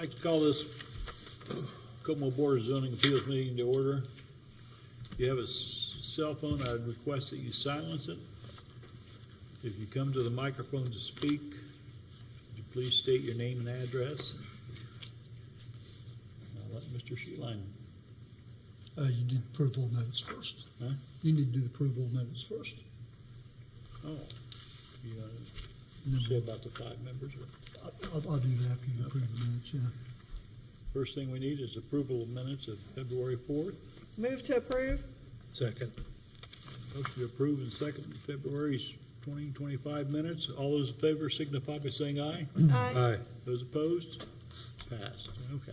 like to call this Kokomo Board of Zoning Appeals meeting to order. If you have a cell phone, I'd request that you silence it. If you come to the microphone to speak, would you please state your name and address? I'll let Mr. Sheeline. You need approval of minutes first. Huh? You need to do the approval of minutes first. Oh, you want No. to say about the 5 members? Or? I'll do that after you approve the minutes, yeah. First thing we need is approval of minutes of February 4th. Move to approve. Second. Motion to approve and second February's 2025 minutes. All those in favor signify by saying aye. Aye. Those opposed? Passed. Okay.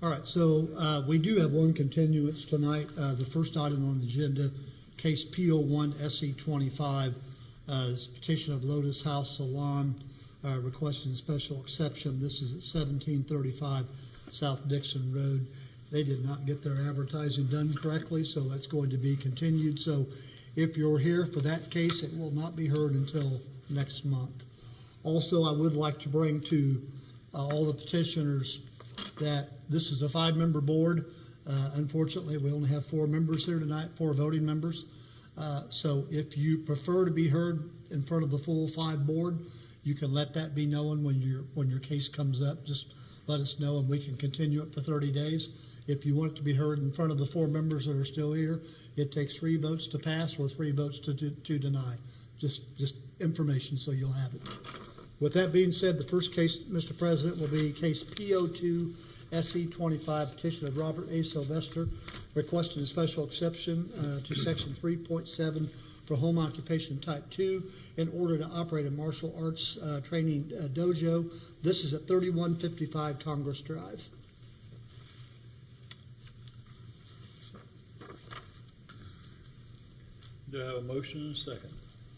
All right, so we do have one continuance tonight. The first item on the agenda, case P01 SE 25, is petition of Lotus House Salon requesting special exception. This is at 1735 South Dixon Road. They did not get their advertising done correctly, so that's going to be continued. So if you're here for that case, it will not be heard until next month. Also, I would like to bring to all the petitioners that this is a 5-member board. Unfortunately, we only have 4 members here tonight, 4 voting members. So if you prefer to be heard in front of the full 5 board, you can let that be known when your case comes up. Just let us know and we can continue it for 30 days. If you want it to be heard in front of the 4 members that are still here, it takes 3 votes to pass or 3 votes to deny. Just information so you'll have it. With that being said, the first case, Mr. President, will be case P02 SE 25, petition of Robert A. Sylvester, requesting a special exception to section 3.7 for home occupation type 2 in order to operate a martial arts training dojo. This is at 3155 Congress Drive. Do I have a motion and a second?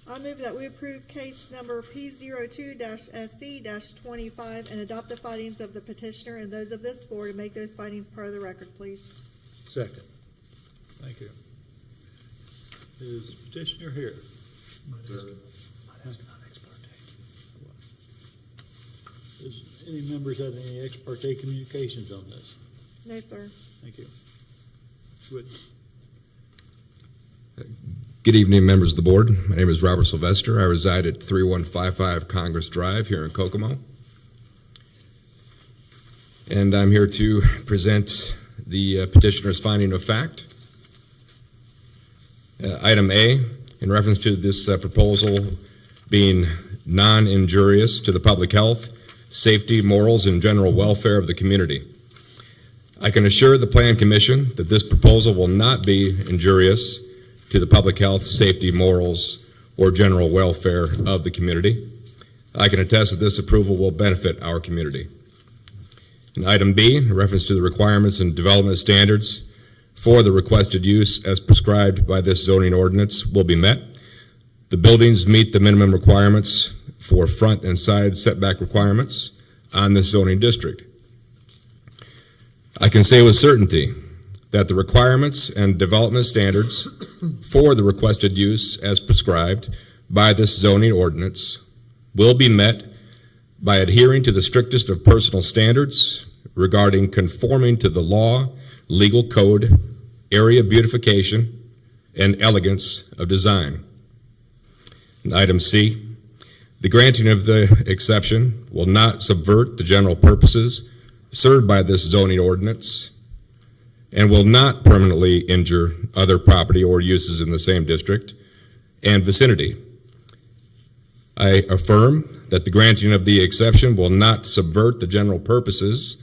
I move that we approve case number P02-SC-25 and adopt the findings of the petitioner and those of this board and make those findings part of the record, please. Second. Thank you. Is the petitioner here? Does any members have any ex parte communications on this? No, sir. Thank you. Good. Good evening, members of the board. My name is Robert Sylvester. I reside at 3155 Congress Drive here in Kokomo. And I'm here to present the petitioner's finding of fact. Item A, in reference to this proposal being non-injurious to the public health, safety, morals, and general welfare of the community. I can assure the Plan Commission that this proposal will not be injurious to the public health, safety, morals, or general welfare of the community. I can attest that this approval will benefit our community. And item B, in reference to the requirements and development standards for the requested use as prescribed by this zoning ordinance will be met. The buildings meet the minimum requirements for front and side setback requirements on this zoning district. I can say with certainty that the requirements and development standards for the requested use as prescribed by this zoning ordinance will be met by adhering to the strictest of personal standards regarding conforming to the law, legal code, area beautification, and elegance of design. And item C, the granting of the exception will not subvert the general purposes served by this zoning ordinance and will not permanently injure other property or uses in the same district and vicinity. I affirm that the granting of the exception will not subvert the general purposes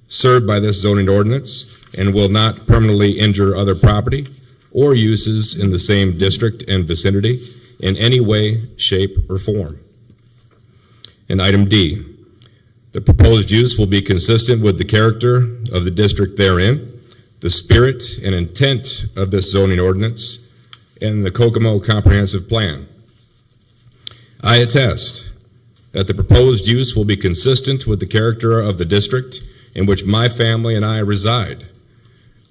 served by this zoning ordinance and will not permanently injure other property or uses in the same district and vicinity in any way, shape, or form. And item D, the proposed use will be consistent with the character of the district therein, the spirit and intent of this zoning ordinance, and the Kokomo Comprehensive Plan. I attest that the proposed use will be consistent with the character of the district in which my family and I reside,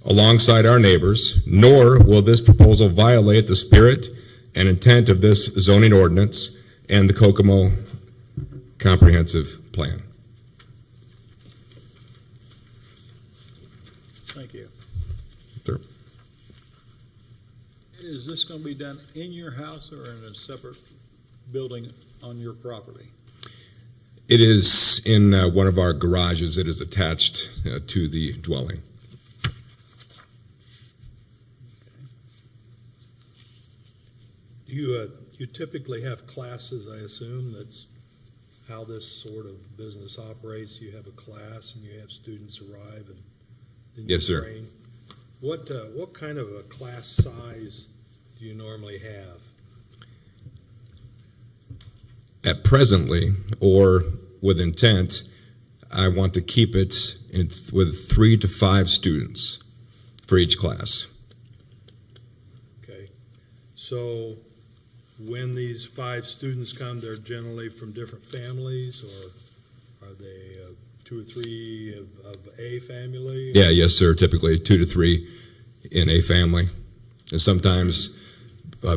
alongside our neighbors, nor will this proposal violate the spirit and intent of this zoning ordinance and the Kokomo Comprehensive Plan. is this gonna be done in your house or in a separate building on your property? It is in one of our garages that is attached to the dwelling. You typically have classes, I assume, that's how this sort of business operates. You have a class and you have students arrive and then you Yes, sir. train. What kind of a class size do you normally have? At presently, or with intent, I want to keep it with 3 to 5 students for each class. Okay, so when these 5 students come, they're generally from different families, or are they 2 or 3 of a family? Yeah, yes, sir. Typically 2 to 3 in a family, and sometimes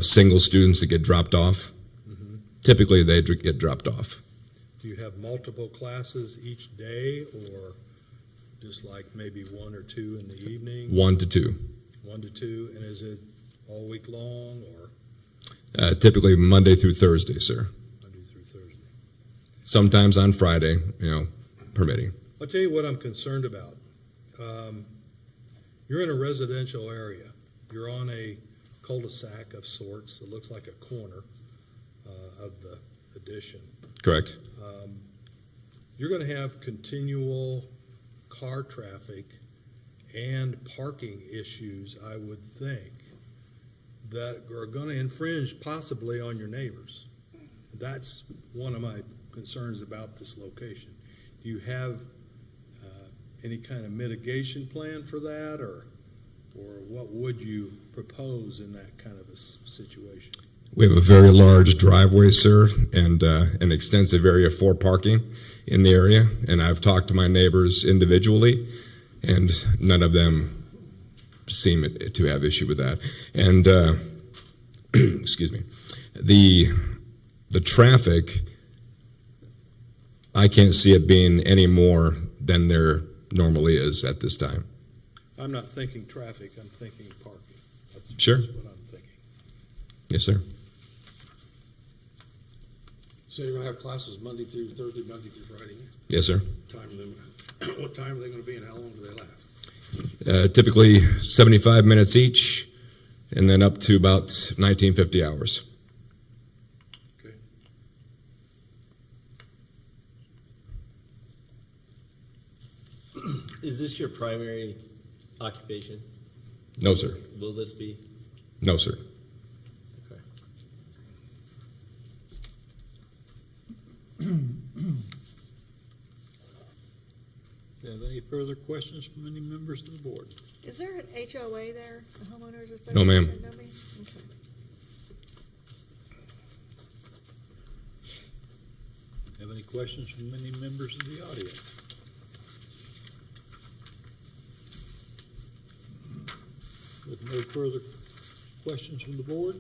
single students that get dropped off. Typically, they get dropped off. Do you have multiple classes each day, or just like maybe 1 or 2 in the evening? 1 to 2. 1 to 2, and is it all week long, or Typically Monday through Thursday, sir. Monday through Thursday? Sometimes on Friday, permitting. I'll tell you what I'm concerned about. You're in a residential area. You're on a cul-de-sac of sorts. It looks like a corner of the addition. Correct. You're going to have continual car traffic and parking issues, I would think, that are going to infringe possibly on your neighbors. That's one of my concerns about this location. Do you have any kind of mitigation plan for that, or what would you propose in that kind of a situation? We have a very large driveway, sir, and an extensive area for parking in the area. And I've talked to my neighbors individually, and none of them seem to have issue with that. And excuse me, the traffic, I can't see it being any more than there normally is at this time. I'm not thinking traffic, I'm thinking parking. That's Sure. what I'm thinking. Yes, sir. So you're gonna have classes Monday through Thursday, Monday through Friday? Yes, sir. Time limit. What time are they gonna be and how long do they last? Typically 75 minutes each, and then up to about 1950 hours. Okay. Is this your primary occupation? No, sir. Will this be? No, sir. Okay. Do you have any further questions from any members of the board? Is there an HOA there, a homeowners association? No, ma'am. No, ma'am? Okay. Have any questions from any members of the audience? With no further questions from the board,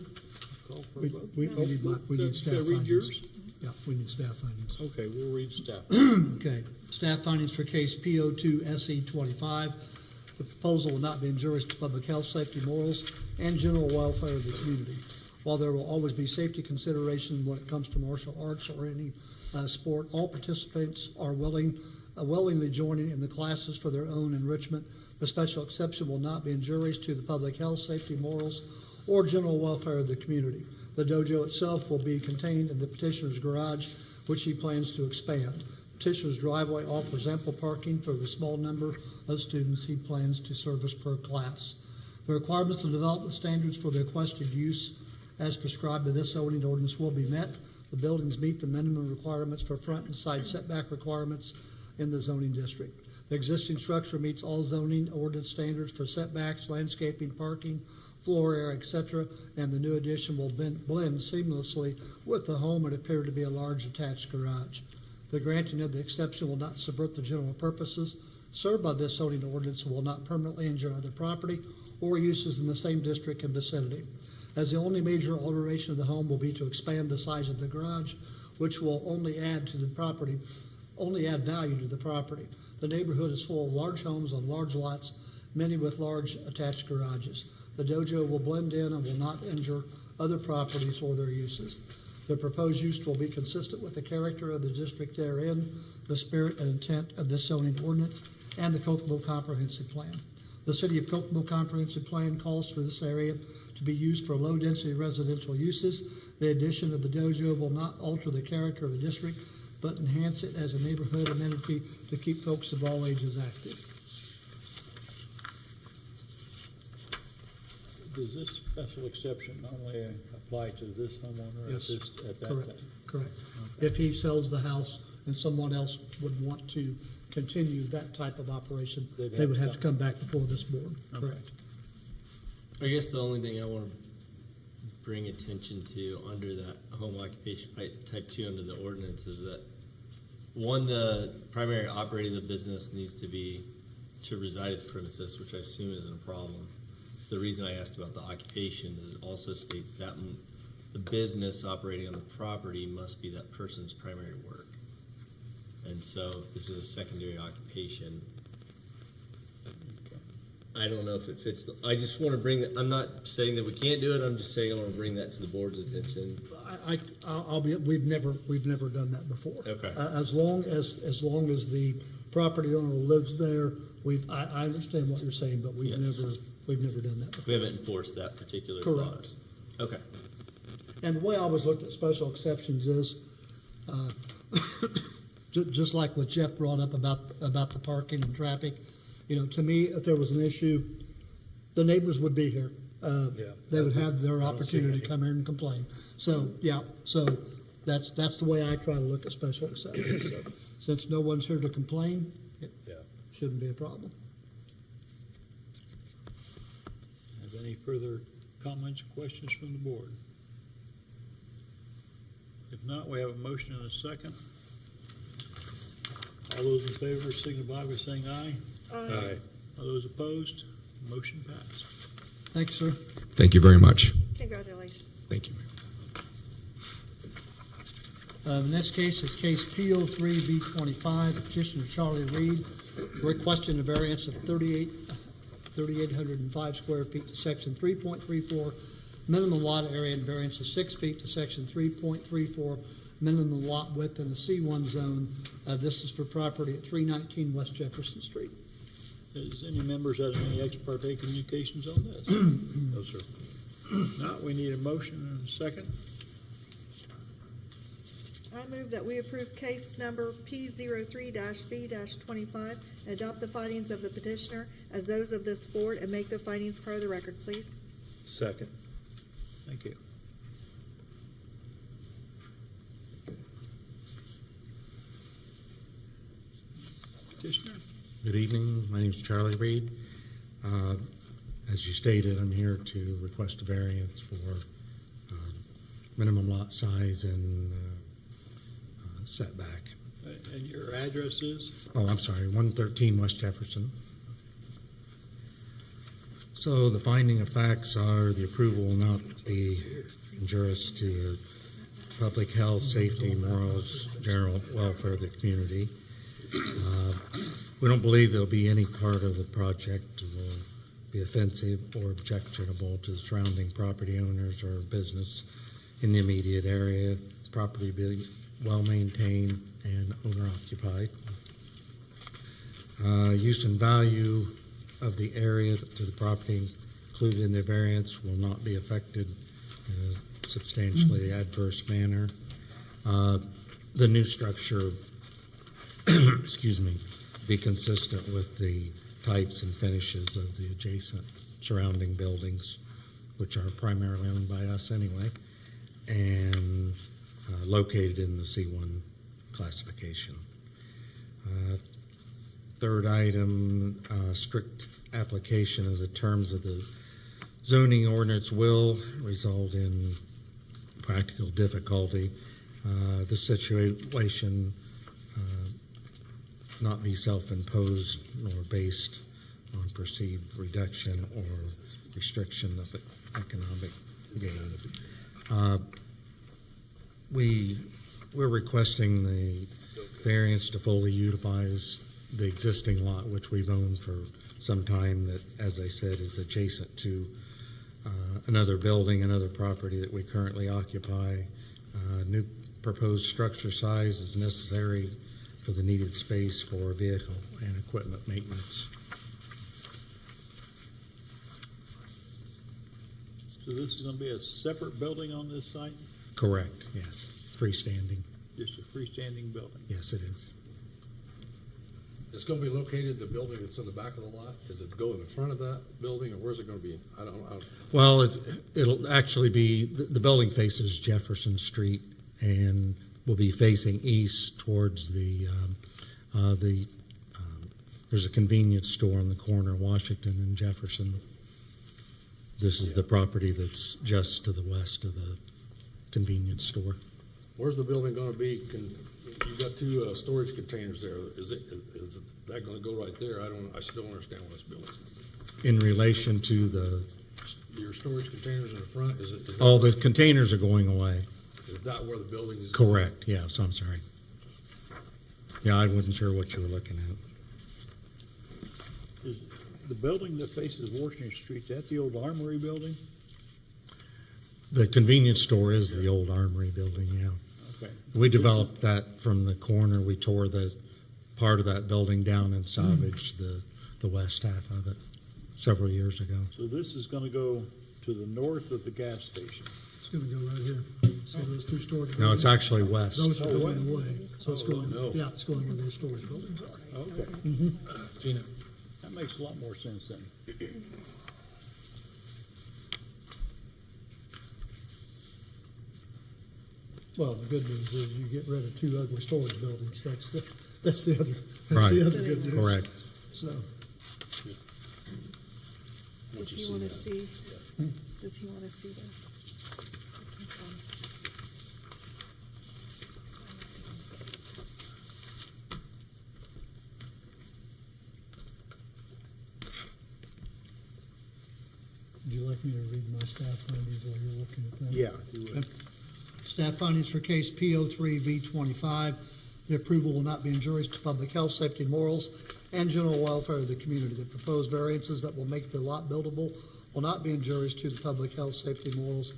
call for a We vote. need staff Can I read findings. yours? Yeah, we need staff findings. Okay, we'll read staff. Okay, staff findings for case PO2 SE 25. The proposal will not be injurious to public health, safety, morals, and general welfare of the community. While there will always be safety consideration when it comes to martial arts or any sport, all participants are willingly joining in the classes for their own enrichment. The special exception will not be injurious to the public health, safety, morals, or general welfare of the community. The dojo itself will be contained in the petitioner's garage, which he plans to expand. Petitioner's driveway offers ample parking for the small number of students he plans to service per class. The requirements and development standards for the requested use as prescribed by this zoning ordinance will be met. The buildings meet the minimum requirements for front and side setback requirements in the zoning district. The existing structure meets all zoning ordinance standards for setbacks, landscaping, parking, floor area, etc., and the new addition will blend seamlessly with the home and appear to be a large attached garage. The granting of the exception will not subvert the general purposes served by this zoning ordinance and will not permanently injure other property or uses in the same district and vicinity. As the only major alteration of the home will be to expand the size of the garage, which will only add value to the property. The neighborhood is full of large homes on large lots, many with large attached garages. The dojo will blend in and will not injure other properties or their uses. The proposed use will be consistent with the character of the district therein, the spirit and intent of this zoning ordinance, and the Kokomo Comprehensive Plan. The City of Kokomo Comprehensive Plan calls for this area to be used for low-density residential uses. The addition of the dojo will not alter the character of the district, but enhance it as a neighborhood amenity to keep folks of all ages active. Does this special exception only apply to this homeowner Yes, at that correct, time? correct. If he sells the house and someone else would want to continue that type of operation, they would have to come back before this board, correct? I guess the only thing I want to bring attention to under that home occupation type 2 under the ordinance is that, one, the primary operating of the business needs to reside at the premises, which I assume isn't a problem. The reason I asked about the occupation is it also states that the business operating on the property must be that person's primary work. And so if this is a secondary occupation, I don't know if it fits. I just want to bring that. I'm not saying that we can't do it. I'm just saying I want to bring that to the board's attention. We've never done that before. Okay. As long as the property owner lives there, I understand what you're saying, but we've Yes. never done that before. We haven't enforced that particular Correct. clause. Okay. And the way I always looked at special exceptions is, just like what Jeff brought up about the parking and traffic, to me, if there was an issue, the neighbors would be here. They would have their opportunity to come here and complain. So, that's the way I try to look at special exceptions. So, since no one's here to complain, it shouldn't be a problem. Have any further comments or questions from the board? If not, we have a motion and a second. All those in favor signify by saying aye. Aye. All those opposed, motion passed. Thank you, sir. Thank you very much. Congratulations. Thank you. The next case is case P03B25, petitioner Charlie Reed, requesting a variance of 3,805 square feet to section 3.34, minimum lot area, and variance of 6 feet to section 3.34, minimum lot width in the C1 zone. This is for property at 319 West Jefferson Street. Does any members have any ex parte communications on this? No, sir. Not, we need a motion and a second. I move that we approve case number P03-B-25 and adopt the findings of the petitioner as those of this board and make the findings part of the record, please. Second. Thank you. Petitioner? Good evening. My name is Charlie Reed. As you stated, I'm here to request a variance for minimum lot size and setback. And your address is? Oh, I'm sorry, 113 West Jefferson. So the finding of facts are the approval will not be injurious to the public health, safety, morals, general welfare of the community. We don't believe there'll be any part of the project will be offensive or objectionable to the surrounding property owners or business in the immediate area. Property being well maintained and owner occupied. Use and value of the area to the property included in the variance will not be affected in a substantially adverse manner. The new structure be consistent with the types and finishes of the adjacent surrounding buildings, which are primarily owned by us anyway, and located in the C1 classification. Third item, strict application of the terms of the zoning ordinance will result in practical difficulty. The situation not be self-imposed nor based on perceived reduction or restriction of economic gain. We're requesting the variance to fully utilize the existing lot, which we've owned for some time, that, as I said, is adjacent to another building, another property that we currently occupy. New proposed structure size is necessary for the needed space for vehicle and equipment maintenance. So this is gonna be a separate building on this site? Correct, yes. Freestanding, Just a freestanding building? yes, it is. It's gonna be located in the building that's in the back of the lot? Is it go in the front of that building, or where's it gonna be? I don't. Well, it'll actually be, the building faces Jefferson Street and will be facing east towards there's a convenience store on the corner of Washington and Jefferson. This is the property that's just to the west of the convenience store. Where's the building gonna be? You've got two storage containers there. Is that gonna go right there? I still don't understand what this building's gonna In relation to be. Your storage containers in the front, is the containers are going away. is that where the building is? Correct, yes, I'm sorry. Yeah, I wasn't sure what you were looking at. Is the building that faces Washington Street, is that the old Armory building? The convenience store is the old Armory building, yeah. Okay. We developed that from the corner. We tore the part of that building down and salvaged the west half of it several years ago. So this is gonna go to the north of the gas station? It's gonna go right here. See those two storage buildings? No, it's actually west. Those are going away, so it's going, no. yeah, it's going where those storage buildings are. Okay. Gina, That makes a lot more sense then. Well, the good news is you get rid of two ugly storage buildings. That's the other, Right. that's the other good news. Correct. So, Does he wanna see, does he wanna see this? would you like me to read my staff findings while you're looking at that? Yeah. you would. Staff findings for case P03V25. The approval will not be injurious to public health, safety, morals, and general welfare of the community. The proposed variances that will make the lot buildable will not be injurious to the public health, safety, morals,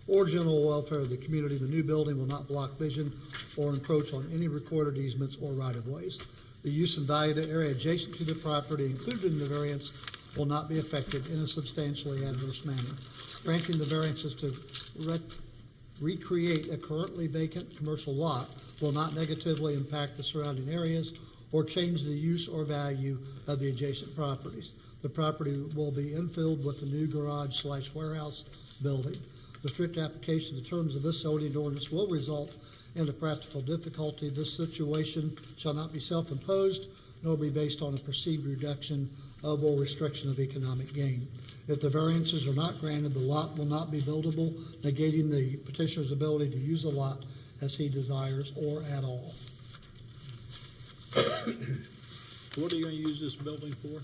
or general welfare of the community. The new building will not block vision or encroach on any recorded easements or right-of-ways. The use and value of the area adjacent to the property included in the variance will not be affected in a substantially adverse manner. Granting the variances to recreate a currently vacant commercial lot will not negatively impact the surrounding areas or change the use or value of the adjacent properties. The property will be infilled with a new garage/warehouse building. The strict application of the terms of this zoning ordinance will result in a practical difficulty. This situation shall not be self-imposed, nor be based on a perceived reduction of or restriction of economic gain. If the variances are not granted, the lot will not be buildable, negating the petitioner's ability to use the lot as he desires or at all. What are you gonna use this building for?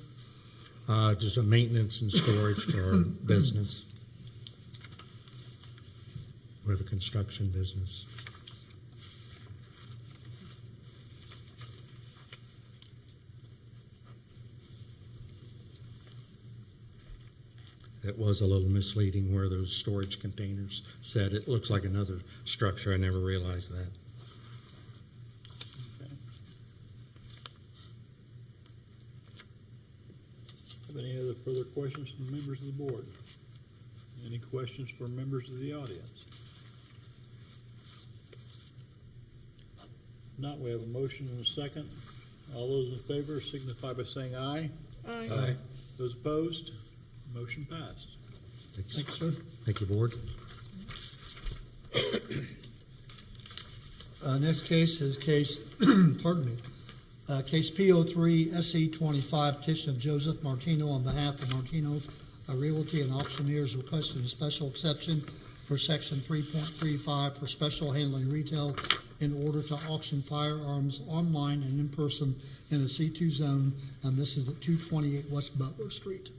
Just a maintenance and storage for our business. We have a construction business. It was a little misleading where those storage containers said. It looks like another structure. I never realized that. Okay. Have any other further questions from members of the board? Any questions for members of the audience? Not, we have a motion and a second. All those in favor signify by saying aye. Aye. aye. Those opposed, motion passed. Thanks. Thank you, sir. Thank you, board. Next case is case, pardon me, case P03 SE25, petition of Joseph Martino on behalf of Martino Realty and Auctioneers requesting a special exception for section 3.35 for special handling retail in order to auction firearms online and in person in a C2 zone, and this is at 228 West Butler Street.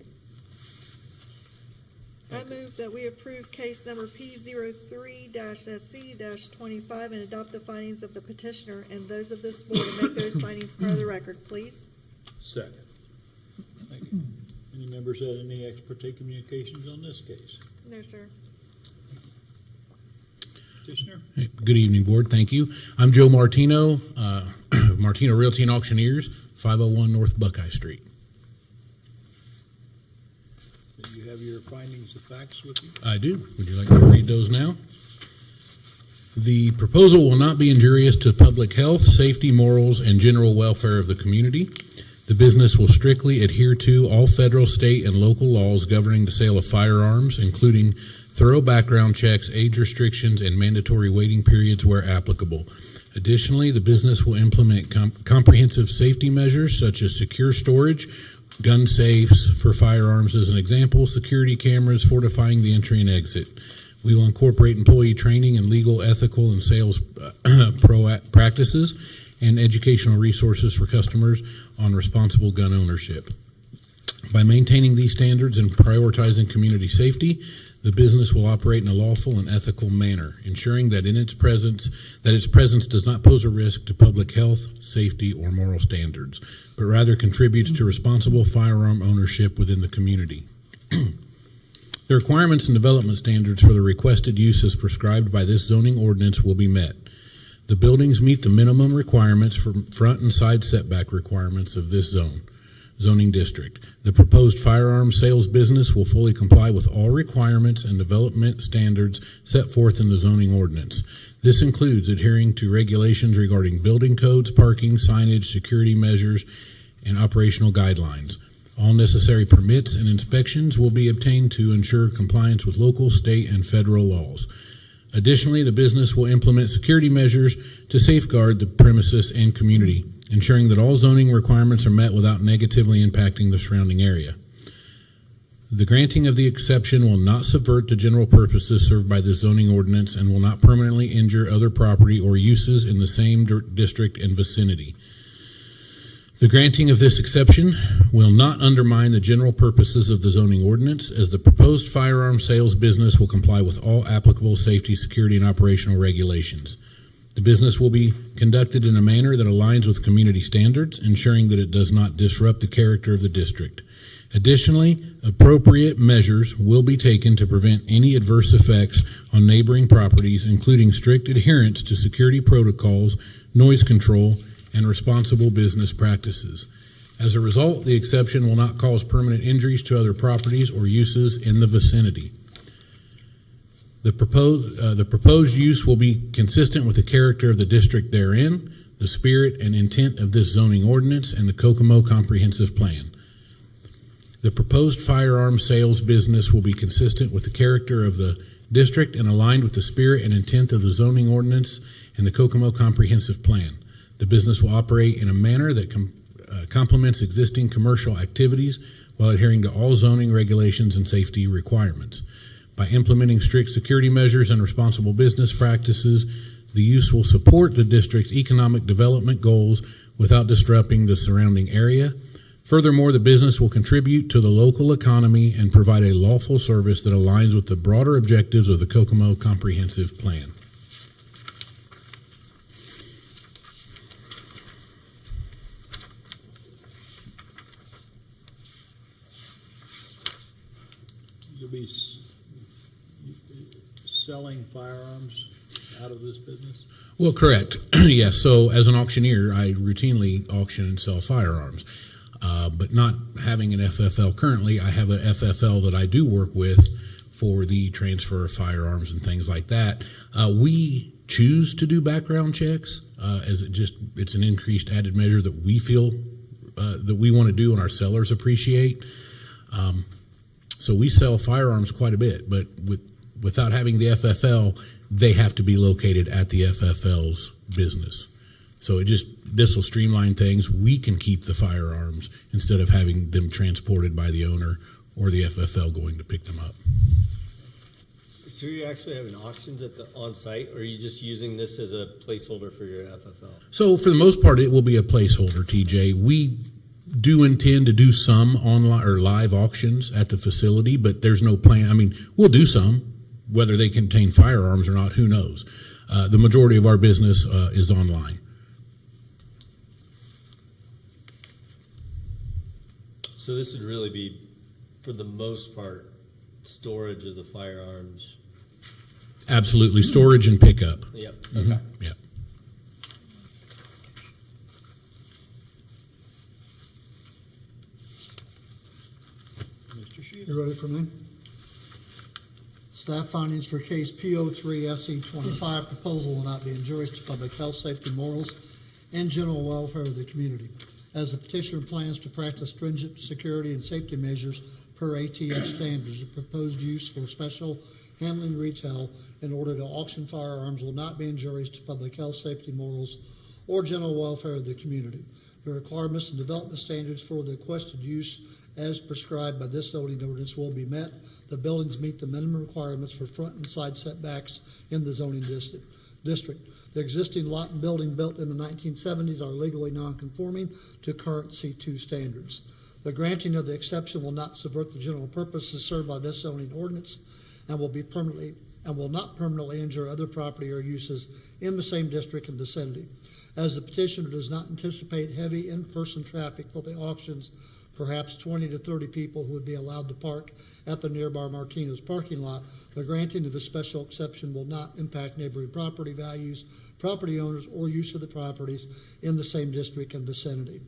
I move that we approve case number P03-SC-25 and adopt the findings of the petitioner and those of this board and make those findings part of the record, please. Second. Thank you. Any members had any ex parte communications on this case? No, sir. Petitioner? Good evening, Board. Thank you. I'm Joe Martino, Martino Realty and Auctioneers, 501 North Buckeye Street. Do you have your findings of facts with you? I do. Would you like me to read those now? The proposal will not be injurious to public health, safety, morals, and general welfare of the community. The business will strictly adhere to all federal, state, and local laws governing the sale of firearms, including thorough background checks, age restrictions, and mandatory waiting periods where applicable. Additionally, the business will implement comprehensive safety measures such as secure storage, gun safes for firearms as an example, security cameras fortifying the entry and exit. We will incorporate employee training and legal, ethical, and sales practices and educational resources for customers on responsible gun ownership. By maintaining these standards and prioritizing community safety, the business will operate in a lawful and ethical manner, ensuring that its presence does not pose a risk to public health, safety, or moral standards, but rather contributes to responsible firearm ownership within the community. The requirements and development standards for the requested use as prescribed by this zoning ordinance will be met. The buildings meet the minimum requirements for front and side setback requirements of this zoning district. The proposed firearms sales business will fully comply with all requirements and development standards set forth in the zoning ordinance. This includes adhering to regulations regarding building codes, parking, signage, security measures, and operational guidelines. All necessary permits and inspections will be obtained to ensure compliance with local, state, and federal laws. Additionally, the business will implement security measures to safeguard the premises and community, ensuring that all zoning requirements are met without negatively impacting the surrounding area. The granting of the exception will not subvert the general purposes served by this zoning ordinance and will not permanently injure other property or uses in the same district and vicinity. The granting of this exception will not undermine the general purposes of the zoning ordinance, as the proposed firearm sales business will comply with all applicable safety, security, and operational regulations. The business will be conducted in a manner that aligns with community standards, ensuring that it does not disrupt the character of the district. Additionally, appropriate measures will be taken to prevent any adverse effects on neighboring properties, including strict adherence to security protocols, noise control, and responsible business practices. As a result, the exception will not cause permanent injuries to other properties or uses in the vicinity. The proposed use will be consistent with the character of the district therein, the spirit and intent of this zoning ordinance, and the Kokomo Comprehensive Plan. The proposed firearm sales business will be consistent with the character of the district and aligned with the spirit and intent of the zoning ordinance and the Kokomo Comprehensive Plan. The business will operate in a manner that complements existing commercial activities while adhering to all zoning regulations and safety requirements. By implementing strict security measures and responsible business practices, the use will support the district's economic development goals without disrupting the surrounding area. Furthermore, the business will contribute to the local economy and provide a lawful service that aligns with the broader objectives of the Kokomo Comprehensive Plan. You'll be selling firearms out of this business? Well, correct. Yes. So as an auctioneer, I routinely auction and sell firearms. But not having an FFL currently, I have a FFL that I do work with for the transfer of firearms and things like that. We choose to do background checks as it's an increased added measure that we feel that we want to do and our sellers appreciate. So we sell firearms quite a bit, but without having the FFL, they have to be located at the FFL's business. So this will streamline things. We can keep the firearms instead of having them transported by the owner or the FFL going to pick them up. So you're actually having auctions on site, or are you just using this as a placeholder for your FFL? So for the most part, it will be a placeholder, TJ. We do intend to do some online or live auctions at the facility, but there's no plan. I mean, we'll do some. Whether they contain firearms or not, who knows? The majority of our business is online. So this would really be, for the most part, storage of the firearms. Absolutely, storage and pickup. Yep. Mhm, Yep. Mr. Sheehan. You ready for me? Staff findings for case P03 SE 25, proposal will not be injurious to public health, safety, morals, and general welfare of the community. As the petitioner plans to practice stringent security and safety measures per ATF standards, the proposed use for special handling retail in order to auction firearms will not be injurious to public health, safety, morals, or general welfare of the community. The requirements and development standards for the requested use as prescribed by this zoning ordinance will be met. The buildings meet the minimum requirements for front and side setbacks in the zoning district. The existing lot and building built in the 1970s are legally non-conforming to current C2 standards. The granting of the exception will not subvert the general purposes served by this zoning ordinance and will not permanently injure other property or uses in the same district and vicinity. As the petitioner does not anticipate heavy in-person traffic for the auctions, perhaps 20 to 30 people who would be allowed to park at the nearby Martino's parking lot, the granting of a special exception will not impact neighboring property values, property owners, or use of the properties in the same district and vicinity.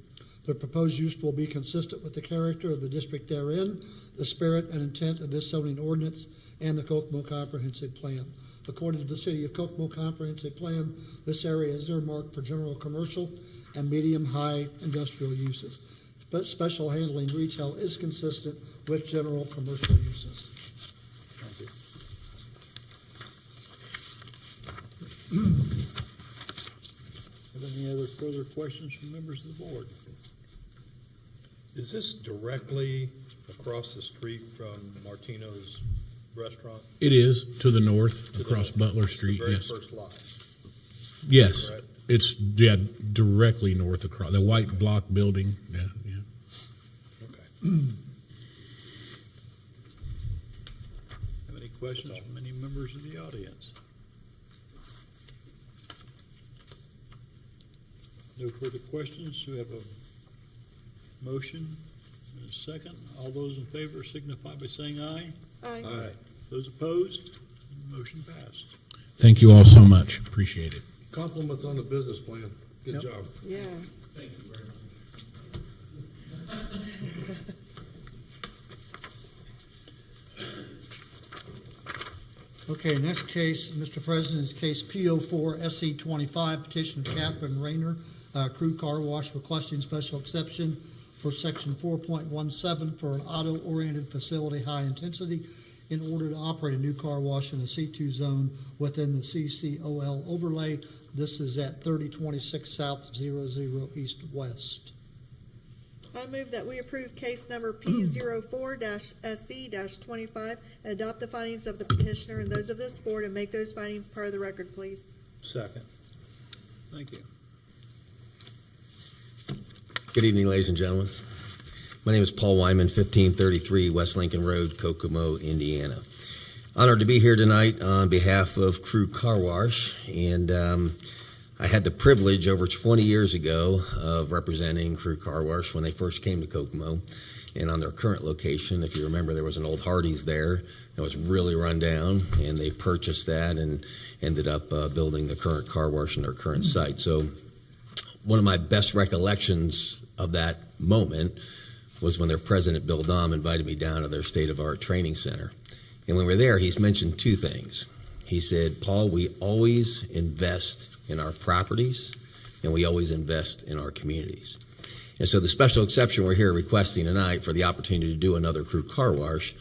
The proposed use will be consistent with the character of the district therein, the spirit and intent of this zoning ordinance, and the Kokomo Comprehensive Plan. According to the City of Kokomo Comprehensive Plan, this area is earmarked for general commercial and medium-high industrial uses. But special handling retail is consistent with general commercial uses. Have any other further questions from members of the board? Is this directly across the street from Martino's restaurant? It is to the north, the across north. Butler The Street, very yes. first lot. Yes, Correct. it's, directly north across, the white block building, yeah. Okay. Have any questions from any members of the audience? No further questions. Do we have a motion and a second? All those in favor signify by saying aye. Aye. Aye. Those opposed? Motion passed. Thank you all so much, appreciate it. Compliments on the business plan. Good Yep. job. Yeah. Okay, next case, Mr. President, is case P04 SE 25, petition of Catherine Rayner, Crew Car Wash, requesting special exception for section 4.17 for an auto-oriented facility high intensity in order to operate a new car wash in a C2 zone within the CCOL overlay. This is at 3026 South 00 East West. I move that we approve case number P04-SC-25 and adopt the findings of the petitioner and those of this board and make those findings part of the record, please. Second. Thank you. Good evening, ladies and gentlemen. My name is Paul Wyman, 1533 West Lincoln Road, Kokomo, Indiana. Honored to be here tonight on behalf of Crew Car Wash, and I had the privilege over 20 years ago of representing Crew Car Wash when they first came to Kokomo. And on their current location, if you remember, there was an old Hardee's there that was really run down, and they purchased that and ended up building the current car wash in their current site. So one of my best recollections of that moment was when their president, Bill Dahm, invited me down to their state-of-the-art training center. And when we were there, he's mentioned two things. He said, Paul, we always invest in our properties, and we always invest in our communities. And so the special exception we're here requesting tonight for the opportunity to do another Crew Car Wash,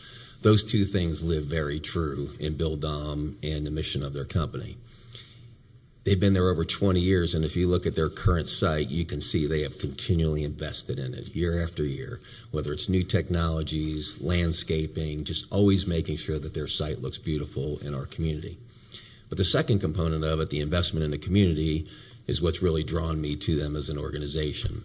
those two things live very true in Bill Dahm and the mission of their company. They've been there over 20 years, and if you look at their current site, you can see they have continually invested in it year after year, whether it's new technologies, landscaping, just always making sure that their site looks beautiful in our community. But the second component of it, the investment in the community, is what's really drawn me to them as an organization.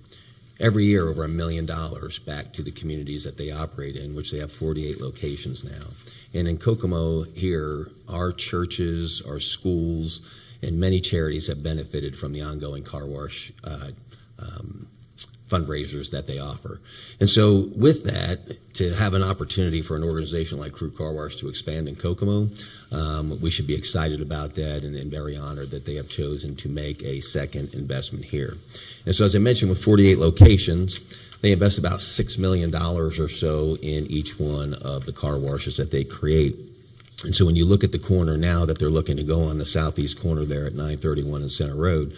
Every year, over $1 million back to the communities that they operate in, which they have 48 locations now. And in Kokomo here, our churches, our schools, and many charities have benefited from the ongoing car wash fundraisers that they offer. And so with that, to have an opportunity for an organization like Crew Car Wash to expand in Kokomo, we should be excited about that and very honored that they have chosen to make a second investment here. And so as I mentioned, with 48 locations, they invest about $6 million or so in each one of the car washes that they create. And so when you look at the corner now that they're looking to go on the southeast corner there at 931 and Center Road,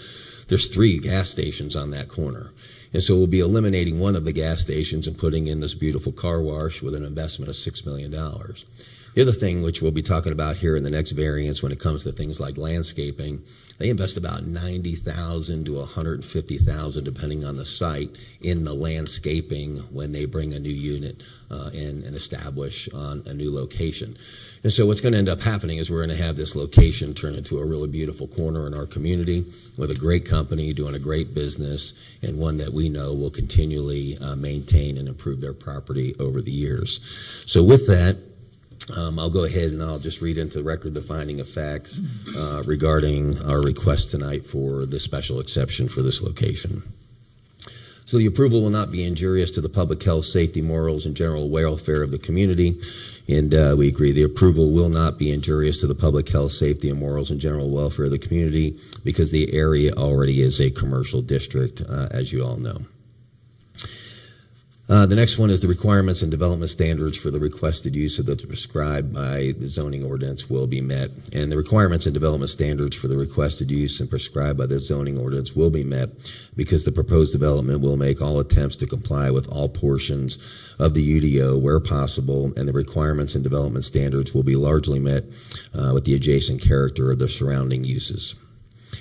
there's 3 gas stations on that corner. And so we'll be eliminating one of the gas stations and putting in this beautiful car wash with an investment of $6 million. The other thing, which we'll be talking about here in the next variance when it comes to things like landscaping, they invest about $90,000 to $150,000, depending on the site, in the landscaping when they bring a new unit and establish on a new location. And so what's going to end up happening is we're going to have this location turn into a really beautiful corner in our community with a great company doing a great business, and one that we know will continually maintain and improve their property over the years. So with that, I'll go ahead and I'll just read into the record the finding of facts regarding our request tonight for this special exception for this location. So the approval will not be injurious to the public health, safety, morals, and general welfare of the community. And we agree the approval will not be injurious to the public health, safety, and morals and general welfare of the community because the area already is a commercial district, as you all know. The next one is the requirements and development standards for the requested use of the prescribed by the zoning ordinance will be met. And the requirements and development standards for the requested use and prescribed by the zoning ordinance will be met because the proposed development will make all attempts to comply with all portions of the UDO where possible, and the requirements and development standards will be largely met with the adjacent character of the surrounding uses.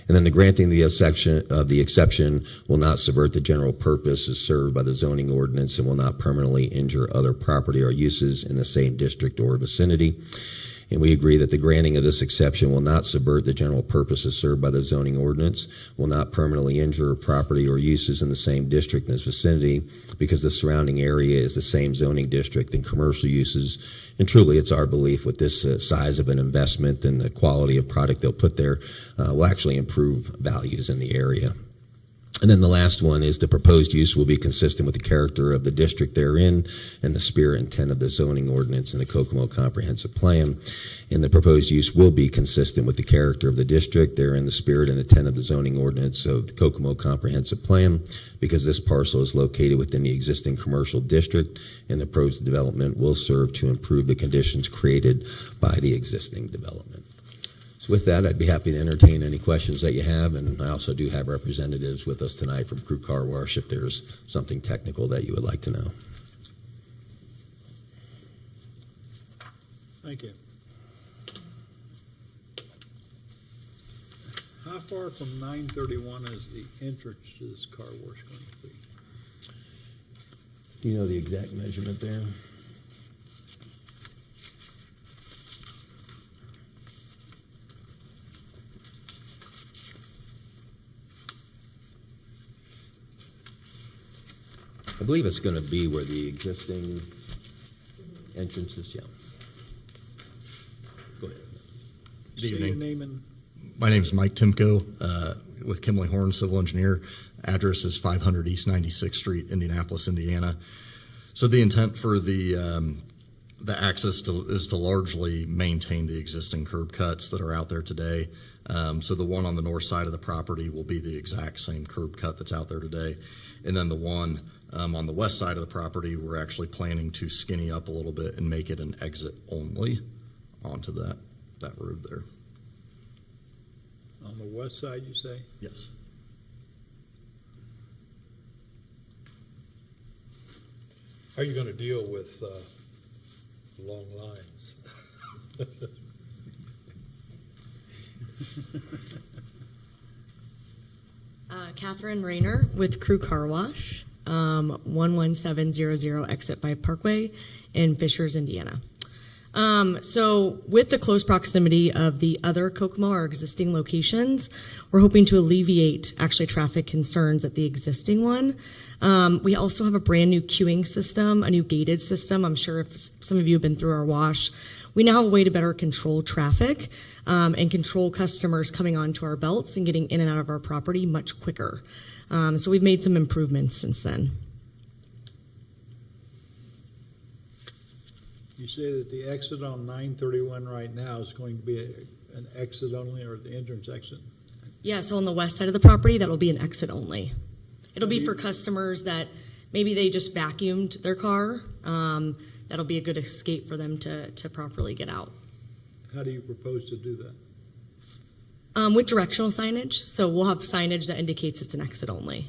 And then the granting the exception will not subvert the general purpose as served by the zoning ordinance and will not permanently injure other property or uses in the same district or vicinity. And we agree that the granting of this exception will not subvert the general purposes served by the zoning ordinance, will not permanently injure property or uses in the same district in this vicinity because the surrounding area is the same zoning district and commercial uses. And truly, it's our belief with this size of an investment and the quality of product they'll put there will actually improve values in the area. And then the last one is the proposed use will be consistent with the character of the district therein and the spirit and intent of the zoning ordinance and the Kokomo Comprehensive Plan. And the proposed use will be consistent with the character of the district therein, the spirit and intent of the zoning ordinance of the Kokomo Comprehensive Plan, because this parcel is located within the existing commercial district, and the proposed development will serve to improve the conditions created by the existing development. So with that, I'd be happy to entertain any questions that you have, and I also do have representatives with us tonight from Crew Car Wash if there's something technical that you would like to know. Thank you. How far from 931 is the entrance to this car wash going to be? Do you know the exact measurement there? I believe it's going to be where the existing entrance is, yeah. Go ahead. Good Say your evening. name and My name is Mike Timko with Kimley Horn Civil Engineer. Address is 500 East 96th Street, Indianapolis, Indiana. So the intent for the access is to largely maintain the existing curb cuts that are out there today. So the one on the north side of the property will be the exact same curb cut that's out there today. And then the one on the west side of the property, we're actually planning to skinny up a little bit and make it an exit only onto that road there. on the west side, you say? Yes. How are you going to deal with long lines? Catherine Rayner with Crew Car Wash, 11700 Exit 5 Parkway in Fishers, Indiana. So with the close proximity of the other Kokomo, our existing locations, we're hoping to alleviate actually traffic concerns at the existing one. We also have a brand new queuing system, a new gated system. I'm sure if some of you have been through our wash, we now have a way to better control traffic and control customers coming onto our belts and getting in and out of our property much quicker. So we've made some improvements since then. You say that the exit on 931 right now is going to be an exit only, or the entrance exit? Yeah, so on the west side of the property, that'll be an exit only. It'll be for customers that maybe they just vacuumed their car. That'll be a good escape for them to properly get out. How do you propose to do that? With directional signage, so we'll have signage that indicates it's an exit only.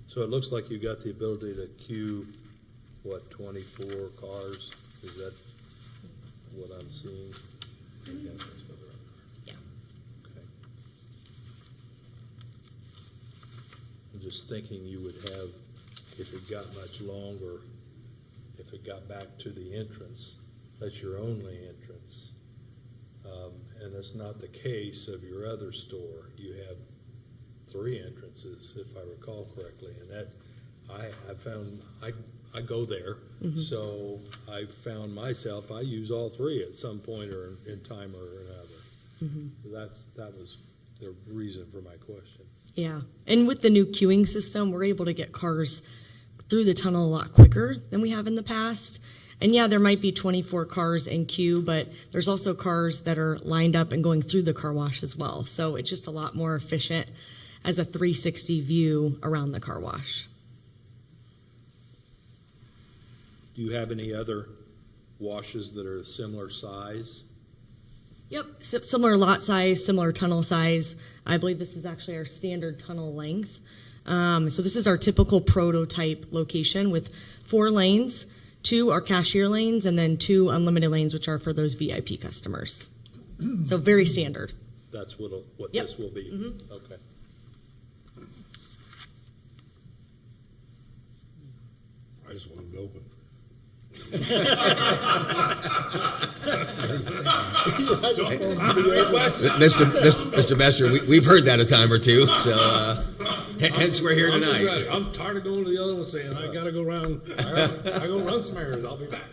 So it looks like you got the ability to queue, 24 cars? Is that what I'm seeing? Yeah. Okay. I'm just thinking you would have, if it got much longer, if it got back to the entrance, that's your only entrance. And that's not the case of your other store. You have 3 entrances, if I recall correctly, and that's, I found, I go there, so I found myself, I use all 3 at some point or in time or another. That was the reason for my question. Yeah, and with the new queuing system, we're able to get cars through the tunnel a lot quicker than we have in the past. And yeah, there might be 24 cars in queue, but there's also cars that are lined up and going through the car wash as well. So it's just a lot more efficient as a 360 view around the car wash. Do you have any other washes that are similar size? Yep, similar lot size, similar tunnel size. I believe this is actually our standard tunnel length. So this is our typical prototype location with 4 lanes. 2 are cashier lanes, and then 2 unlimited lanes, which are for those VIP customers. So very standard. That's what Yep. this will be? Okay. I just want it open. Mr. Besser, we've heard that a time or two, so hence we're here I'm just tonight. ready. I'm tired of going to the other one saying, I gotta go around, I go run some errands, I'll be back.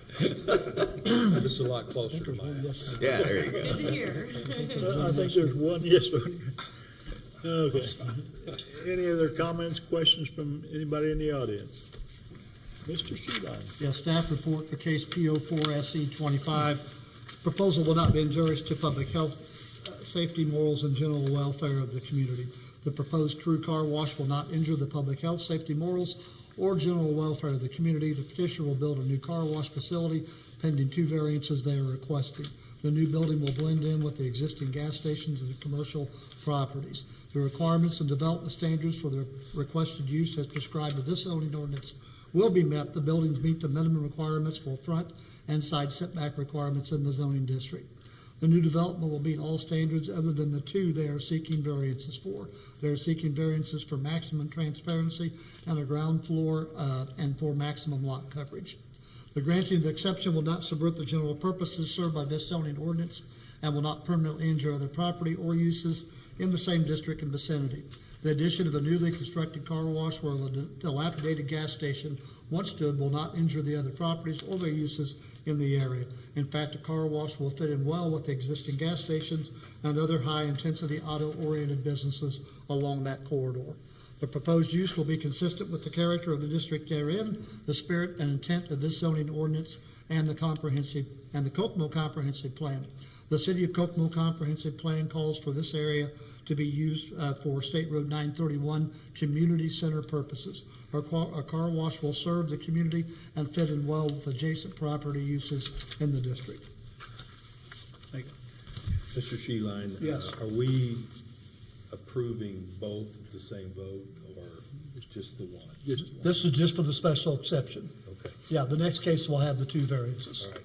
Just a lot closer to my house. Yeah, there you go. Good to hear. I think there's one yes vote. Okay. Any other comments, questions from anybody in the audience? Mr. Sheeline? Yes, staff report for case P04SE25. Proposal will not be injurious to public health, safety, morals, and general welfare of the community. The proposed crew car wash will not injure the public health, safety, morals, or general welfare of the community. The petitioner will build a new car wash facility pending 2 variances they are requesting. The new building will blend in with the existing gas stations and commercial properties. The requirements and development standards for the requested use as prescribed in this zoning ordinance will be met. The buildings meet the minimum requirements for front and side setback requirements in the zoning district. The new development will meet all standards other than the 2 they are seeking variances for. They are seeking variances for maximum transparency and a ground floor and for maximum lot coverage. The granting of the exception will not subvert the general purposes served by this zoning ordinance and will not permanently injure other property or uses in the same district and vicinity. The addition of a newly constructed car wash where the dilapidated gas station once stood will not injure the other properties or their uses in the area. In fact, a car wash will fit in well with the existing gas stations and other high-intensity auto-oriented businesses along that corridor. The proposed use will be consistent with the character of the district therein, the spirit and intent of this zoning ordinance, and the Kokomo Comprehensive Plan. The City of Kokomo Comprehensive Plan calls for this area to be used for State Road 931 community center purposes. A car wash will serve the community and fit in well with adjacent property uses in the district. Thank you. Mr. Sheeline? Yes. Are we approving both at the same vote, or just the one? This is just for the special exception. Okay, Yeah, the next case will have the 2 variances. all right.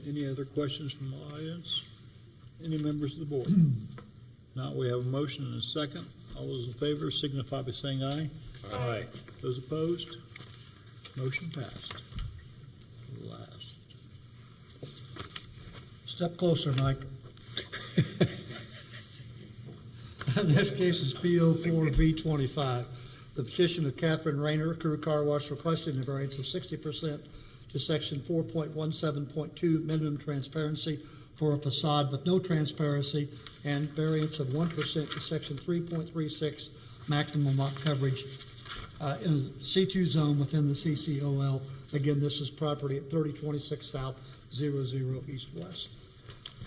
Any other questions from the audience? Any members of the board? Now we have a motion and a second. All those in favor signify by saying aye. Aye. Those opposed? Motion passed. Last. Step closer, Mike. Next case is PO 4V25. The petition of Catherine Rayner, Crew Car Wash, requesting a variance of 60% to section 4.17.2 minimum transparency for a facade with no transparency, and variance of 1% to section 3.36 maximum lot coverage in a C2 zone within the CCOL. Again, this is property at 3026 South, 00 East West.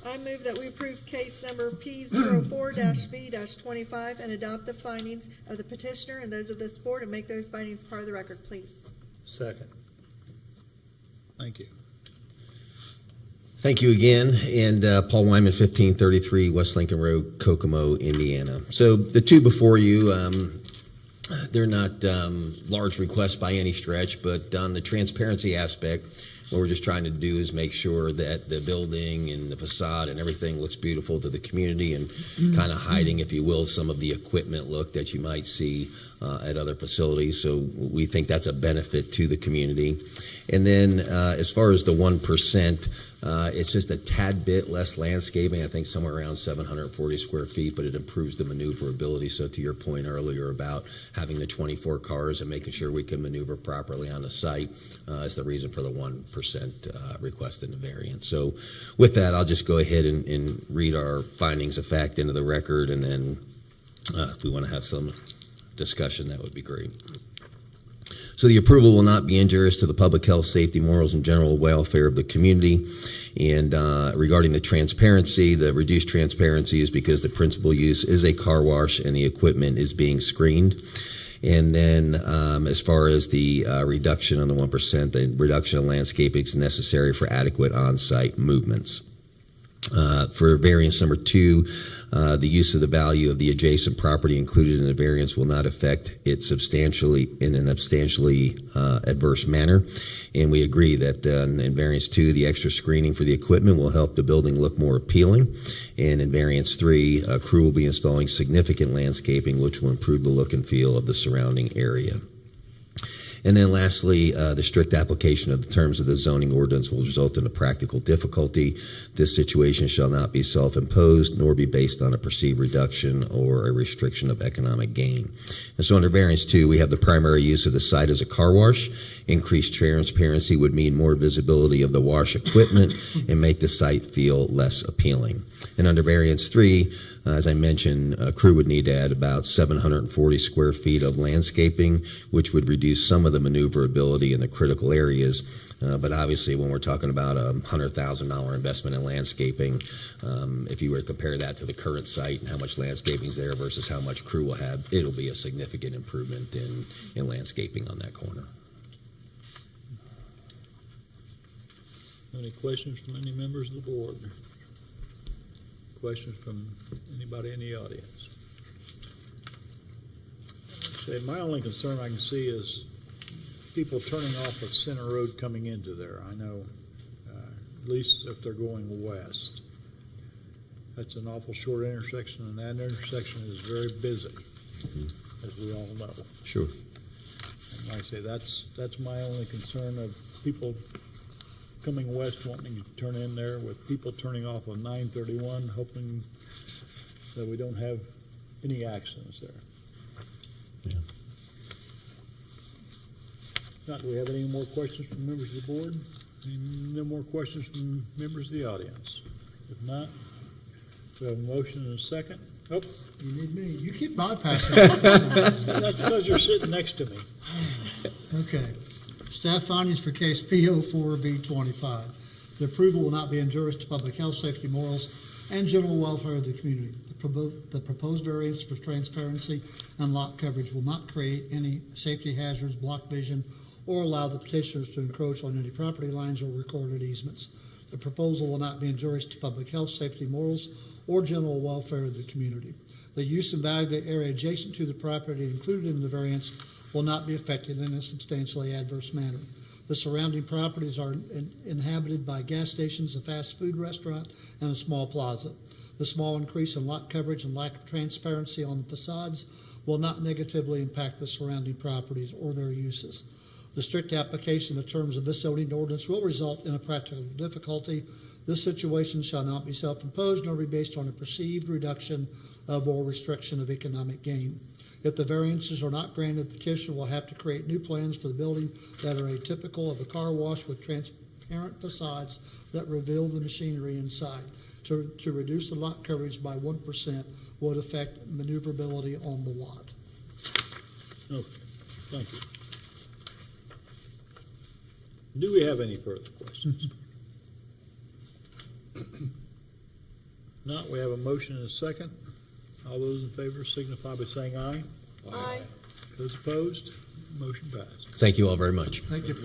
I move that we approve case number P04-V-25 and adopt the findings of the petitioner and those of this board and make those findings part of the record, please. Second. Thank you. Thank you again, and Paul Wyman, 1533 West Lincoln Road, Kokomo, Indiana. So the two before you, they're not large requests by any stretch, but on the transparency aspect, what we're just trying to do is make sure that the building and the facade and everything looks beautiful to the community, and kind of hiding, if you will, some of the equipment look that you might see at other facilities. So we think that's a benefit to the community. And then as far as the 1%, it's just a tad bit less landscaping, I think somewhere around 740 square feet, but it improves the maneuverability. So to your point earlier about having the 24 cars and making sure we can maneuver properly on the site is the reason for the 1% request in the variance. So with that, I'll just go ahead and read our findings of fact into the record, and then if we want to have some discussion, that would be great. So the approval will not be injurious to the public health, safety, morals, and general welfare of the community. And regarding the transparency, the reduced transparency is because the principal use is a car wash and the equipment is being screened. And then as far as the reduction on the 1%, the reduction in landscaping is necessary for adequate on-site movements. For variance number 2, the use of the value of the adjacent property included in the variance will not affect it substantially in an substantially adverse manner. And we agree that in variance 2, the extra screening for the equipment will help the building look more appealing. And in variance 3, a crew will be installing significant landscaping, which will improve the look and feel of the surrounding area. And then lastly, the strict application of the terms of the zoning ordinance will result in a practical difficulty. This situation shall not be self-imposed nor be based on a perceived reduction or a restriction of economic gain. And so under variance 2, we have the primary use of the site as a car wash. Increased transparency would mean more visibility of the wash equipment and make the site feel less appealing. And under variance 3, as I mentioned, a crew would need to add about 740 square feet of landscaping, which would reduce some of the maneuverability in the critical areas. But obviously, when we're talking about a $100,000 investment in landscaping, if you were to compare that to the current site and how much landscaping is there versus how much crew will have, it'll be a significant improvement in landscaping on that corner. Any questions from any members of the board? Questions from anybody in the audience? Say, my only concern I can see is people turning off of Center Road coming into there. I know, at least if they're going west. That's an awful short intersection, and that intersection is very busy, as we all know. Sure. And like I say, that's my only concern of people coming west wanting to turn in there, with people turning off of 931, hoping that we don't have any accidents there. Yeah. Not, do we have any more questions from members of the board? No more questions from members of the audience? If not, we have a motion and a second. Oh, You need me. You keep bypassing. that's because you're sitting next to me. Okay. Staff findings for case P04B25. The approval will not be injurious to public health, safety, morals, and general welfare of the community. The proposed variance for transparency and lot coverage will not create any safety hazards, block vision, or allow the petitioners to encroach on any property lines or recorded easements. The proposal will not be injurious to public health, safety, morals, or general welfare of the community. The use and value of the area adjacent to the property included in the variance will not be affected in a substantially adverse manner. The surrounding properties are inhabited by gas stations, a fast food restaurant, and a small plaza. The small increase in lot coverage and lack of transparency on the facades will not negatively impact the surrounding properties or their uses. The strict application of the terms of this zoning ordinance will result in a practical difficulty. This situation shall not be self-imposed nor be based on a perceived reduction of or restriction of economic gain. If the variances are not granted, the petitioner will have to create new plans for the building that are atypical of a car wash with transparent facades that reveal the machinery inside. To reduce the lot coverage by 1% would affect maneuverability on the lot. Okay, thank you. Do we have any further questions? Not, we have a motion and a second. All those in favor signify by saying aye. Aye. Those opposed, motion passed. Thank you all very much. Thank you.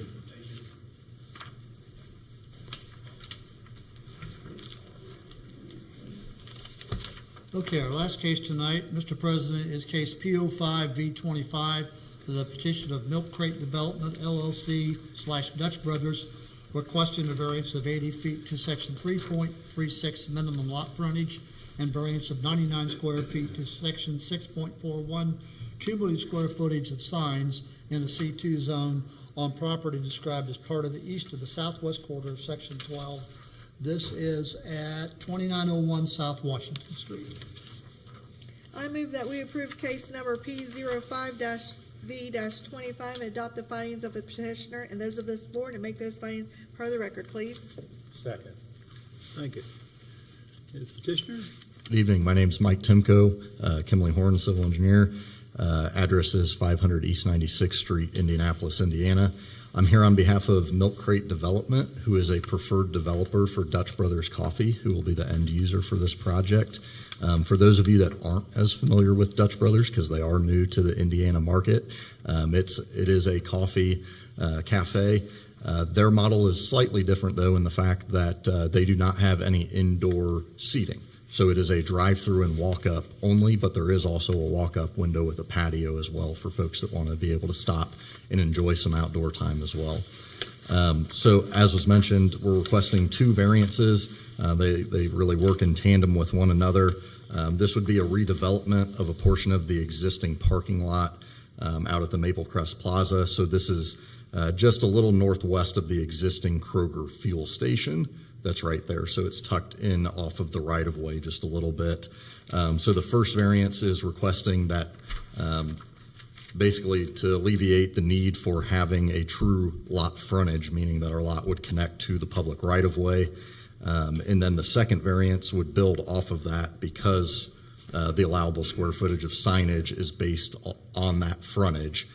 Okay, our last case tonight, Mr. President, is case P05V25, the petition of Milk Crate Development LLC / Dutch Brothers, requesting a variance of 80 feet to section 3.36 minimum lot frontage and variance of 99 square feet to section 6.41 cumulative square footage of signs in the C2 zone on property described as part of the east of the southwest quarter of section 12. This is at 2901 South Washington Street. I move that we approve case number P05-V-25 and adopt the findings of the petitioner and those of this board and make those findings part of the record, please. Second. Thank you. Is petitioner? Good evening. My name's Mike Timko, Kimley Horn, civil engineer. Address is 500 East 96th Street, Indianapolis, Indiana. I'm here on behalf of Milk Crate Development, who is a preferred developer for Dutch Brothers Coffee, who will be the end user for this project. For those of you that aren't as familiar with Dutch Brothers, because they are new to the Indiana market, it is a coffee cafe. Their model is slightly different, though, in the fact that they do not have any indoor seating. So it is a drive-through and walk-up only, but there is also a walk-up window with a patio as well for folks that want to be able to stop and enjoy some outdoor time as well. So as was mentioned, we're requesting two variances. They really work in tandem with one another. This would be a redevelopment of a portion of the existing parking lot out at the Maple Crest Plaza. So this is just a little northwest of the existing Kroger fuel station. That's right there. So it's tucked in off of the right-of-way just a little bit. So the first variance is requesting that basically to alleviate the need for having a true lot frontage, meaning that our lot would connect to the public right-of-way. And then the second variance would build off of that because the allowable square footage of signage is based on that frontage.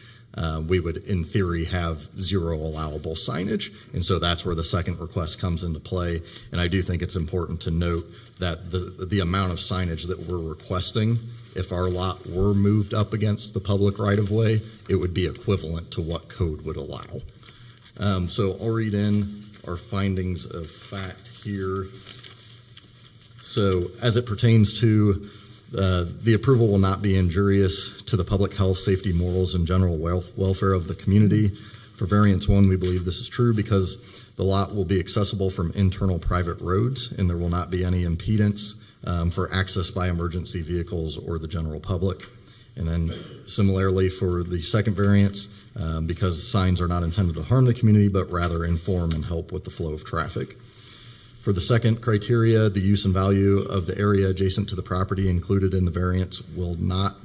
We would, in theory, have zero allowable signage, and so that's where the second request comes into play. And I do think it's important to note that the amount of signage that we're requesting, if our lot were moved up against the public right-of-way, it would be equivalent to what code would allow. So I'll read in our findings of fact here. So as it pertains to the approval will not be injurious to the public health, safety, morals, and general welfare of the community. For variance 1, we believe this is true because the lot will be accessible from internal private roads and there will not be any impedance for access by emergency vehicles or the general public. And then similarly for the second variance, because signs are not intended to harm the community but rather inform and help with the flow of traffic. For the second criteria, the use and value of the area adjacent to the property included in the variance will not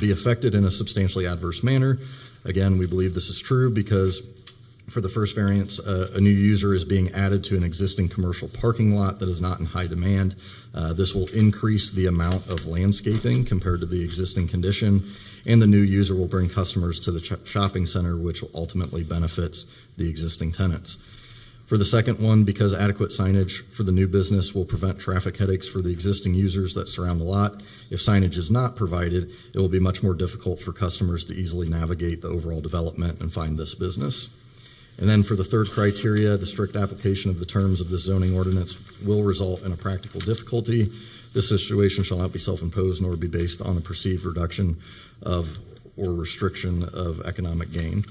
be affected in a substantially adverse manner. Again, we believe this is true because for the first variance, a new user is being added to an existing commercial parking lot that is not in high demand. This will increase the amount of landscaping compared to the existing condition, and the new user will bring customers to the shopping center, which ultimately benefits the existing tenants. For the second one, because adequate signage for the new business will prevent traffic headaches for the existing users that surround the lot, if signage is not provided, it will be much more difficult for customers to easily navigate the overall development and find this business. And then for the third criteria, the strict application of the terms of the zoning ordinance will result in a practical difficulty. This situation shall not be self-imposed nor be based on a perceived reduction of or restriction of economic gain.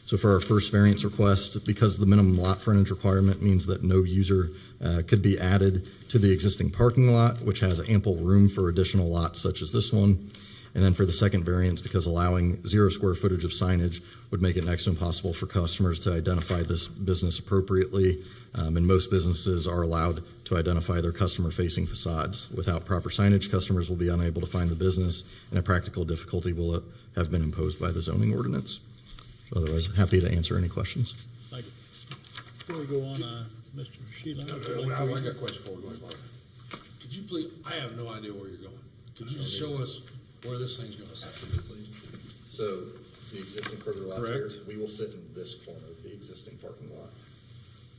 So for our first variance request, because the minimum lot frontage requirement means that no user could be added to the existing parking lot, which has ample room for additional lots such as this one, And then for the second variance, because allowing 0 square footage of signage would make it next to impossible for customers to identify this business appropriately. And most businesses are allowed to identify their customer-facing facades. Without proper signage, customers will be unable to find the business, and a practical difficulty will have been imposed by the zoning ordinance. Otherwise, happy to answer any questions. Thank you. Before we go on, Mr. Sheila. I got a question before we go on, Mark. Could you please, I have no idea where you're going. Could you just show us where this thing's gonna sit? So the existing Kroger lots here, we will sit in this corner of the existing parking lot.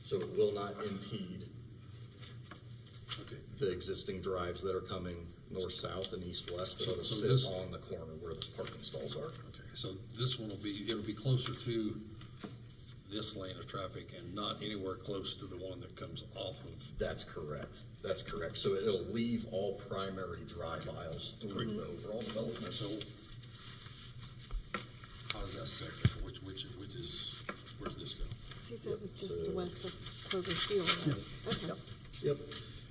So it will not impede Okay. the existing drives that are coming north-south and east-west, but So- it'll so sit this- on the corner where those parking stalls are. Okay, so this one it'll be closer to this lane of traffic and not anywhere close to the one that comes off of. That's correct. That's correct. So it'll leave all primary drive aisles through the overall development. So how does that set? Which is, where's this go? He said it was just west of Kroger Field. Okay. Yep.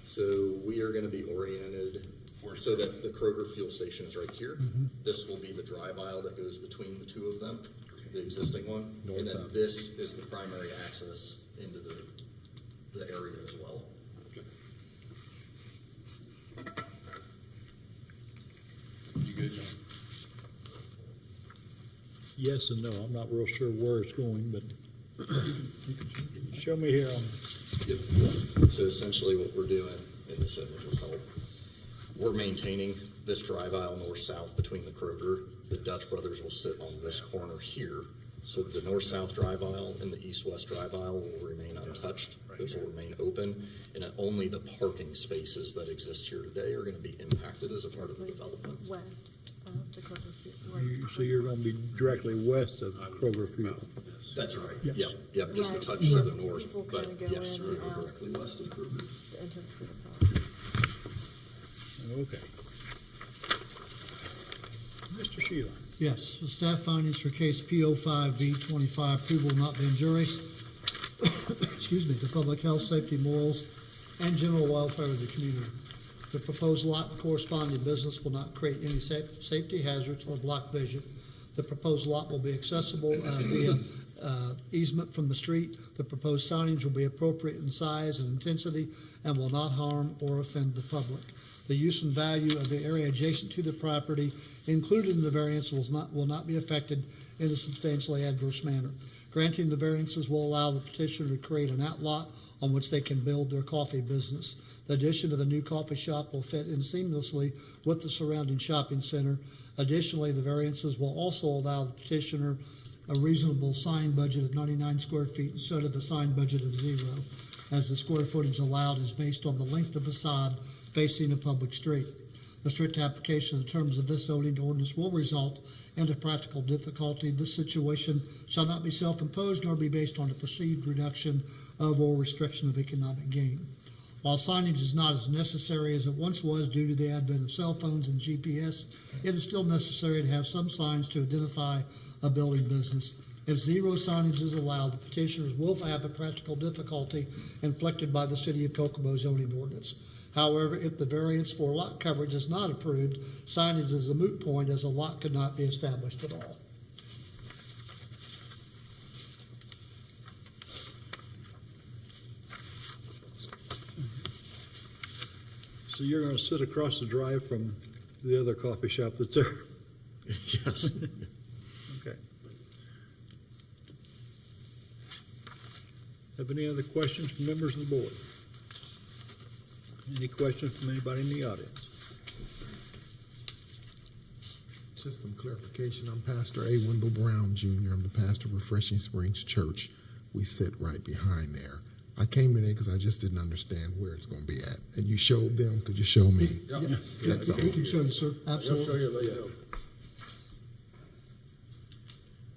So we are gonna be oriented so that the Kroger fuel station is right here. This will be the drive aisle that goes between the two of them, the existing one. And then this is the primary access into the area as well. You good, John? Yes and no. I'm not real sure where it's going, but you can show me here on. Yep. So essentially what we're doing, and this image will help, we're maintaining this drive aisle north-south between the Kroger. The Dutch Brothers will sit on this corner here. So the north-south drive aisle and the east-west drive aisle will remain untouched. Those will remain open. And only the parking spaces that exist here today are going to be impacted as a part of the development. West of the Kroger Field. So you're gonna be directly west of Kroger Field. That's right. Yes. Yep, yep, just a Right. touch to the north, People but kinda go yes, in we're and out. directly west of Kroger. The entrance to the property. Okay. Mr. Sheila. Yes, the staff findings for case P05V25, approval will not be injurious, excuse me, to public health, safety, morals, and general welfare of the community. The proposed lot and corresponding business will not create any safety hazards or block vision. The proposed lot will be accessible via easement from the street. The proposed signage will be appropriate in size and intensity and will not harm or offend the public. The use and value of the area adjacent to the property included in the variance will not be affected in a substantially adverse manner. Granting the variances will allow the petitioner to create an outlot on which they can build their coffee business. The addition of the new coffee shop will fit in seamlessly with the surrounding shopping center. Additionally, the variances will also allow the petitioner a reasonable sign budget of 99 square feet instead of the sign budget of 0, as the square footage allowed is based on the length of facade facing a public street. The strict application of the terms of this zoning ordinance will result in a practical difficulty. This situation shall not be self-imposed nor be based on a perceived reduction of or restriction of economic gain. While signage is not as necessary as it once was due to the advent of cell phones and GPS, it is still necessary to have some signs to identify a building business. If 0 signage is allowed, the petitioners will have a practical difficulty inflicted by the City of Kokomo zoning ordinance. However, if the variance for lot coverage is not approved, signage is a moot point as a lot could not be established at all. So you're gonna sit across the drive from the other coffee shop that's there? Yes. Okay. Have any other questions from members of the board? Any questions from anybody in the audience? Just some clarification. I'm Pastor A. Wendell Brown Jr. I'm the pastor of Refreshing Springs Church. We sit right behind there. I came in there because I just didn't understand where it's going to be at. And you showed them. Could you show me? Yes, That's all. we can show you, sir. I'll show Absolutely. you later.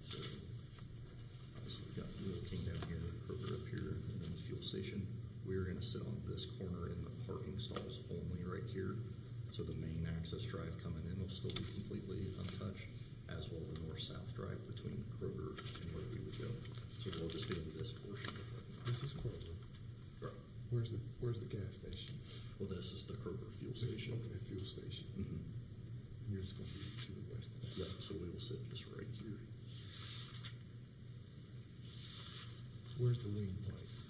So we've got Little King down here, Kroger up here, and then the fuel station. We're gonna sit on this corner in the parking stalls only right here. So the main access drive coming in will still be completely untouched, as will the north-south drive between Kroger and where we would go. So we'll just be in this portion of the parking lot. This is Kroger. Right. Where's the gas station? Well, this is the Kroger fuel station. Okay, fuel station. Mhm. You're just gonna be to the west of that. Yep, so we will sit just right here. Where's the lean place?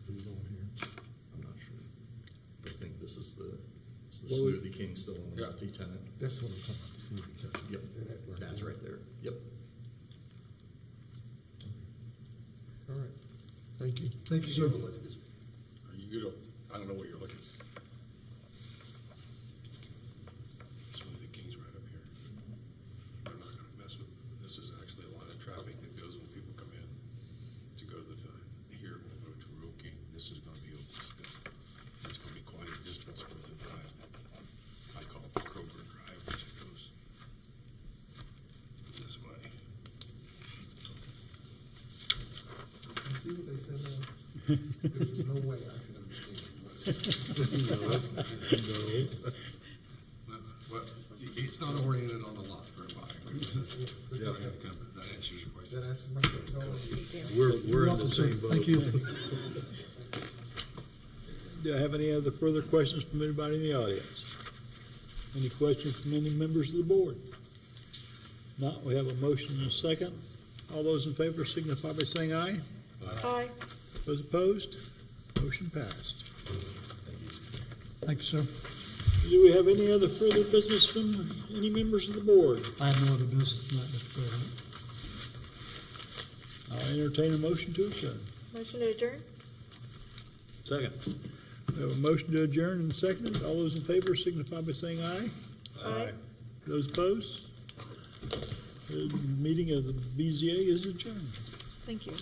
Is it on here? I'm not sure. But I think this is the Well, we- Smoothie King still on the Yeah. T-tenant. That's what I'm talking about, the smoothie cup. Yep, That that's there. right there. Yep. All right, thank you. Thank you, sir. Look at this. You good? I don't know what you're looking at. Smoothie King's right up here. They're not gonna mess with, this is actually a line of traffic that goes when people come in to go to the, here, we'll go to Rural King. This is gonna be open still. It's gonna be quite a distance from the drive. I call it the Kroger Drive, which it goes this way. You see what they said now? There's no way I can understand. Well, it's not oriented on the lot very much. That answers your question. That answers my question. We're in the same boat. Thank you. Do I have any other further questions from anybody in the audience? Any questions from any members of the board? Not, we have a motion and a second. All those in favor signify by saying aye. Aye. Those opposed? Motion passed. Thank you, sir. Do we have any other further business from any members of the board? I have no other business tonight, Mr. President. I'll entertain a motion to adjourn. Motion to adjourn? Second. We have a motion to adjourn and seconded. All those in favor signify by saying aye. Aye. Those opposed? The meeting of the BZA is adjourned. Thank you.